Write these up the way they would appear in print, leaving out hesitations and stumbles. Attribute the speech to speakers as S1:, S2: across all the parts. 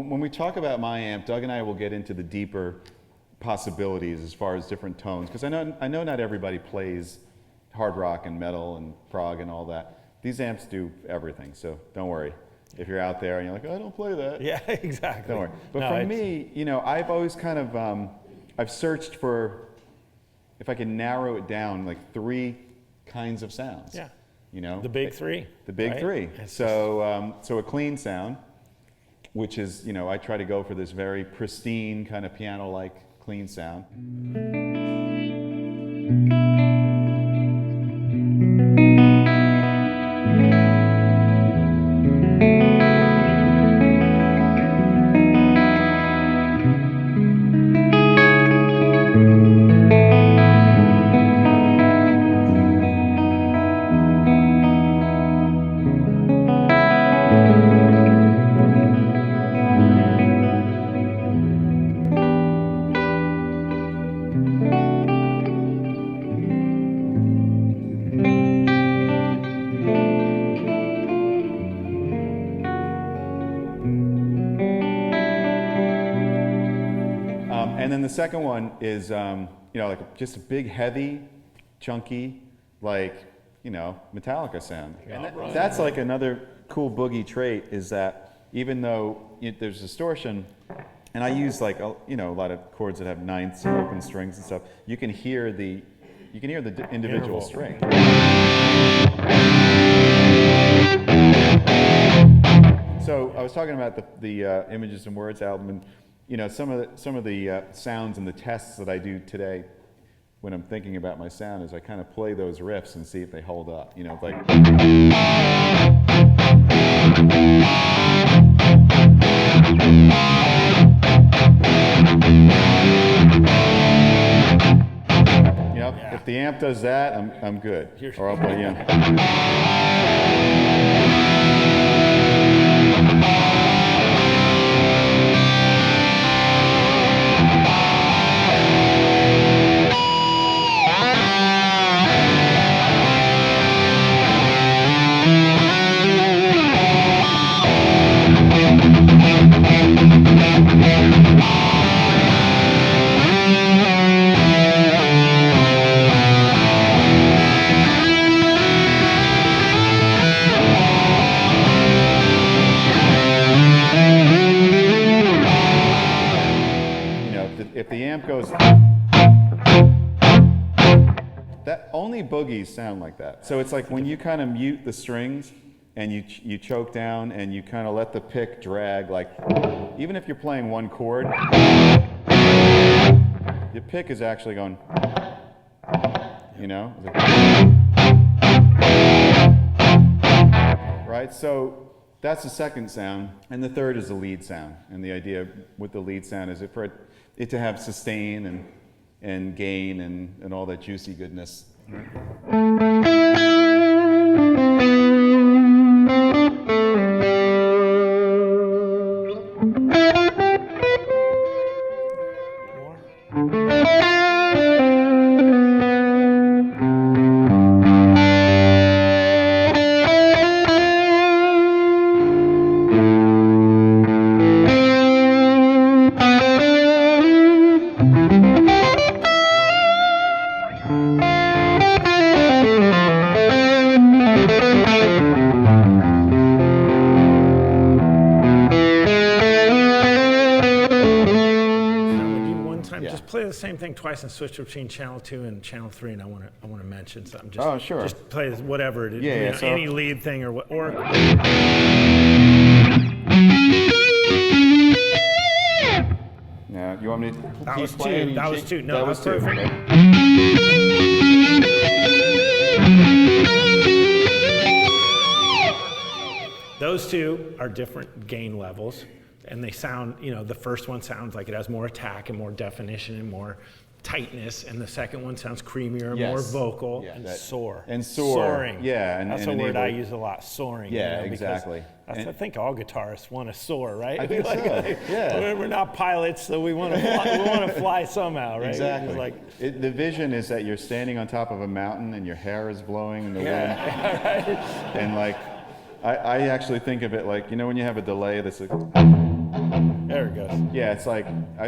S1: when we talk about my amp, Doug and I will get into the deeper possibilities as far as different tones, because I know not everybody plays hard rock and metal and prog and all that. These amps do everything, so don't worry. If you're out there and you're like, I don't play that.
S2: Yeah, exactly.
S1: Don't worry. But for me, you know, I've always kind of, I've searched for, if I can narrow it down, like 3 kinds of sounds.
S2: Yeah.
S1: You know?
S2: The big 3.
S1: The big 3. So, so a clean sound, which is, you know, I try to go for this very pristine kind of piano-like clean sound. And then the second one is, you know, like just a big, heavy, chunky, like, you know, Metallica sound. And that's like another cool Boogie trait, is that even though there's distortion, and I use like, you know, a lot of chords that have ninths and open strings and stuff, you can hear the individual string. So I was talking about the Images and Words album, and you know, some of the sounds and the tests that I do today when I'm thinking about my sound is I kind of play those riffs and see if they hold up. You know, like. You know, if the amp does that, I'm good. Or I'll play, if the amp goes, that only Boogies sound like that. So it's like when you kind of mute the strings and you choke down and you kind of let the pick drag, like even if you're playing one chord, the pick is actually going, you know, right? So that's the second sound, and the third is the lead sound. And the idea with the lead sound is for it to have sustain and gain and all that juicy goodness.
S2: Same thing twice and switch between channel 2 and channel 3, and I want to mention something. Just,
S1: oh, sure.
S2: Just play whatever it is.
S1: Yeah,
S2: you know,
S1: so
S2: any lead thing or what. Or
S1: yeah, you want me to
S2: that
S1: keep
S2: was
S1: playing?
S2: two. That was two. No,
S1: that was two.
S2: perfect. Those two are different gain levels. And they sound, you know, the first one sounds like it has more attack and more definition and more tightness, and the second one sounds creamier, more vocal, and soar.
S1: And soaring.
S2: Yeah, and that's a word I use a lot, soaring.
S1: Yeah,
S2: you know,
S1: exactly.
S2: I think all guitarists want to soar, right?
S1: I think so. Yeah.
S2: We're not pilots, so we want to fly, we want to fly somehow, right?
S1: Exactly. The vision is that you're standing on top of a mountain and your hair is blowing in the wind.
S2: Right.
S1: And like, I actually think of it like, you know, when you have a delay that's like,
S2: There it goes.
S1: Yeah, it's like,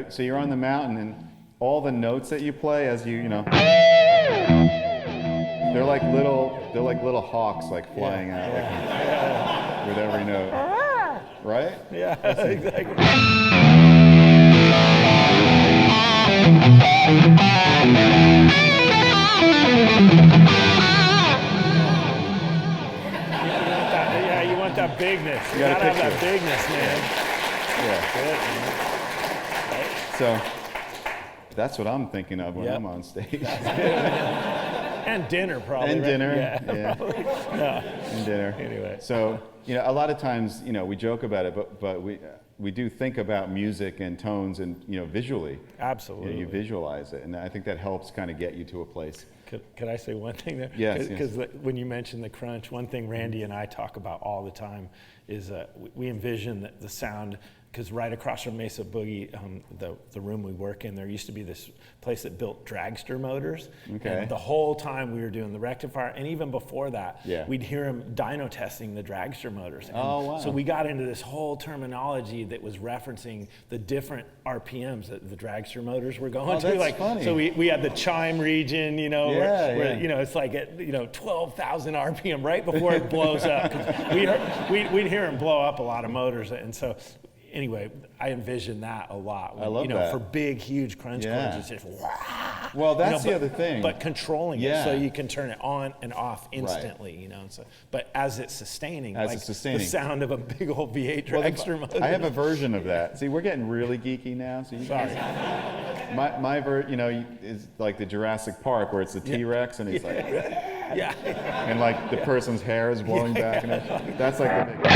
S1: so you're on the mountain and all the notes that you play as you know, they're like little hawks like flying out with every note. Right?
S2: Yeah, exactly. You want that bigness. You gotta have that bigness, man.
S1: Yeah. So that's what I'm thinking of when I'm on stage.
S2: And dinner, probably.
S1: And
S2: right?
S1: dinner.
S2: Yeah.
S1: And dinner.
S2: Anyway.
S1: So, a lot of times, we joke about it, but we do think about music and tones and, visually.
S2: Absolutely.
S1: You visualize it, and I think that helps kind of get you to a place.
S2: Could I say one thing there?
S1: Yes.
S2: Because when you mentioned the crunch, one thing Randy and I talk about all the time is we envision the sound, because right across from Mesa Boogie, the room we work in, there used to be this place that built dragster motors.
S1: Okay.
S2: And the whole time we were doing the Rectifier, and even before that,
S1: Yeah.
S2: we'd hear them dyno testing the dragster motors. And
S1: Oh, wow.
S2: So we got into this whole terminology that was referencing the different RPMs that the dragster motors were going to.
S1: That's funny.
S2: So we had the chime region, where
S1: yeah.
S2: it's like at 12,000 RPM right before it blows up. 'Cause we'd hear them blow up a lot of motors, and so. Anyway, I envision that a lot.
S1: I love that.
S2: For big, huge crunch chords, it's just wah.
S1: Well, that's the other thing.
S2: But controlling
S1: Yeah.
S2: it so you can turn it on and off instantly, So, but as it's sustaining, the sound of a big old V8 dragster motor.
S1: I have a version of that. See, we're getting really geeky now. So you guys, my is like the Jurassic Park where it's the T-Rex and he's like, and like the person's hair is blowing back and everything. That's like the big.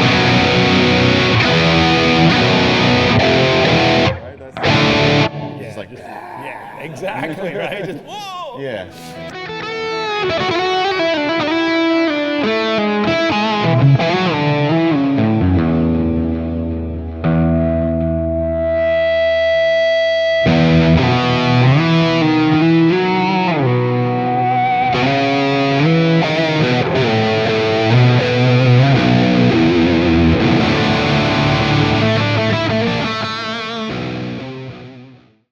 S1: Right? That's just like
S2: exactly, right? Just, whoa!
S1: Yeah.